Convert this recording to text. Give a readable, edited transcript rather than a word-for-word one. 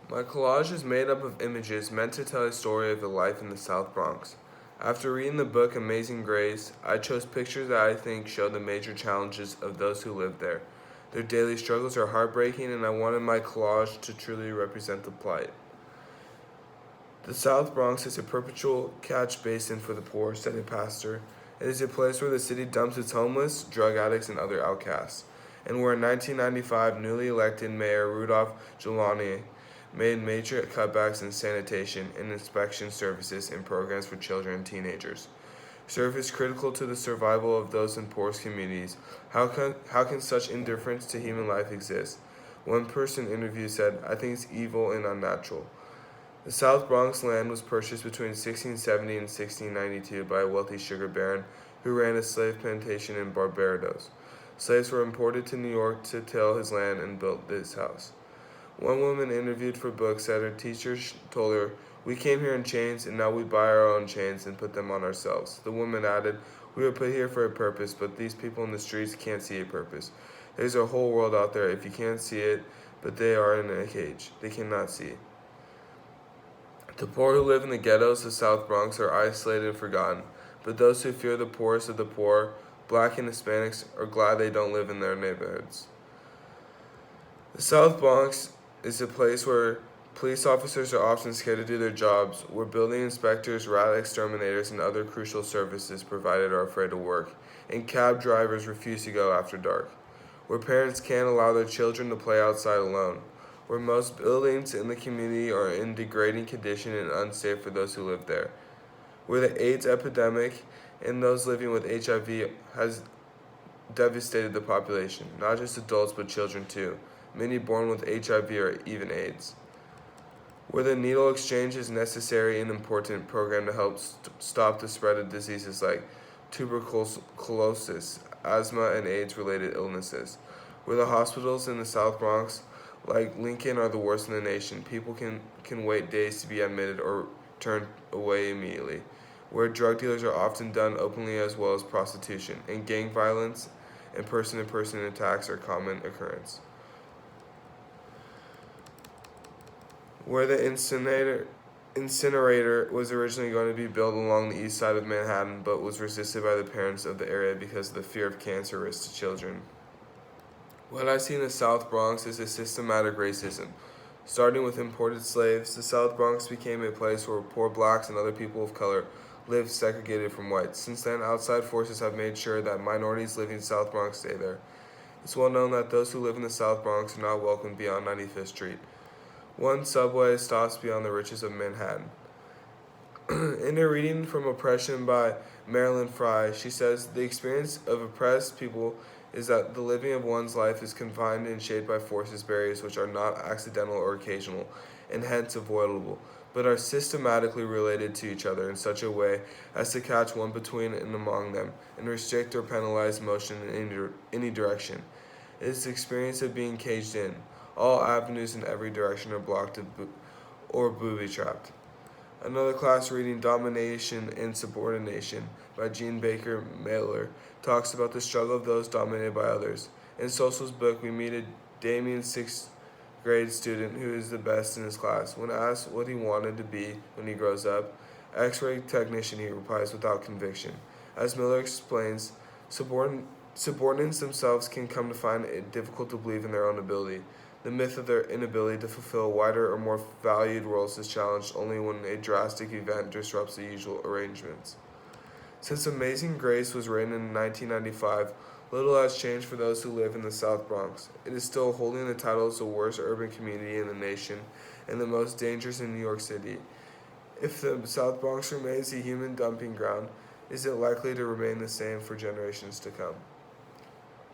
My collage is made up of images meant to tell a story of the life in the South Bronx. After reading the book Amazing Grace, I chose pictures that I think show the major challenges of those who live there. Their daily struggles are heartbreaking, and I wanted my collage to truly represent the plight. The South Bronx is a perpetual catch basin for the poor, said a pastor. It is a place where the city dumps its homeless, drug addicts, and other outcasts, and where in 1995 newly elected Mayor Rudolph Giuliani made major cutbacks in sanitation and inspection services and programs for children and teenagers. Service critical to the survival of those in poorest communities. How can such indifference to human life exist? One person interviewed said, I think it's evil and unnatural. The South Bronx land was purchased between 1670 and 1692 by a wealthy sugar baron who ran a slave plantation in Barbados. Slaves were imported to New York to till his land and built this house. One woman interviewed for books said her teachers told her, we came here in chains and now we buy our own chains and put them on ourselves. The woman added, we were put here for a purpose, but these people in the streets can't see a purpose. There's a whole world out there if you can't see it, but they are in a cage. They cannot see. The poor who live in the ghettos of South Bronx are isolated and forgotten, but those who fear the poorest of the poor, black and Hispanics, are glad they don't live in their neighborhoods. The South Bronx is a place where police officers are often scared to do their jobs, where building inspectors, rat exterminators, and other crucial services provided are afraid to work, and cab drivers refuse to go after dark, where parents can't allow their children to play outside alone, where most buildings in the community are in degrading condition and unsafe for those who live there, where the AIDS epidemic and those living with HIV has devastated the population, not just adults but children too, many born with HIV or even AIDS, where the needle exchange is necessary and important program to help stop the spread of diseases like tuberculosis, asthma, and AIDS-related illnesses, where the hospitals in the South Bronx like Lincoln are the worst in the nation. People can wait days to be admitted or turned away immediately. Where drug dealers are often done openly as well as prostitution, and gang violence and person-to-person attacks are common occurrence. Where the incinerator was originally going to be built along the east side of Manhattan but was resisted by the parents of the area because of the fear of cancer risks to children. What I see in the South Bronx is a systematic racism. Starting with imported slaves, the South Bronx became a place where poor blacks and other people of color lived segregated from whites. Since then, outside forces have made sure that minorities living in South Bronx stay there. It's well known that those who live in the South Bronx are not welcome beyond 95th Street. One subway stops beyond the riches of Manhattan. In a reading from Oppression by Marilyn Fry, she says, the experience of oppressed people is that the living of one's life is confined and shaped by forces, barriers which are not accidental or occasional, and hence avoidable, but are systematically related to each other in such a way as to catch one between and among them, and restrict or penalize motion in any direction. It is the experience of being caged in. All avenues in every direction are blocked or booby-trapped. Another class reading, Domination and Subordination, by Jean Baker Mailer, talks about the struggle of those dominated by others. In Social's book, we meet a Damien sixth grade student who is the best in his class. When asked what he wanted to be when he grows up, X-ray technician, he replies without conviction. As Miller explains, subordinates themselves can come to find it difficult to believe in their own ability. The myth of their inability to fulfill wider or more valued roles is challenged only when a drastic event disrupts the usual arrangements. Since Amazing Grace was written in 1995, little has changed for those who live in the South Bronx. It is still holding the title as the worst urban community in the nation and the most dangerous in New York City. If the South Bronx remains a human dumping ground, is it likely to remain the same for generations to come?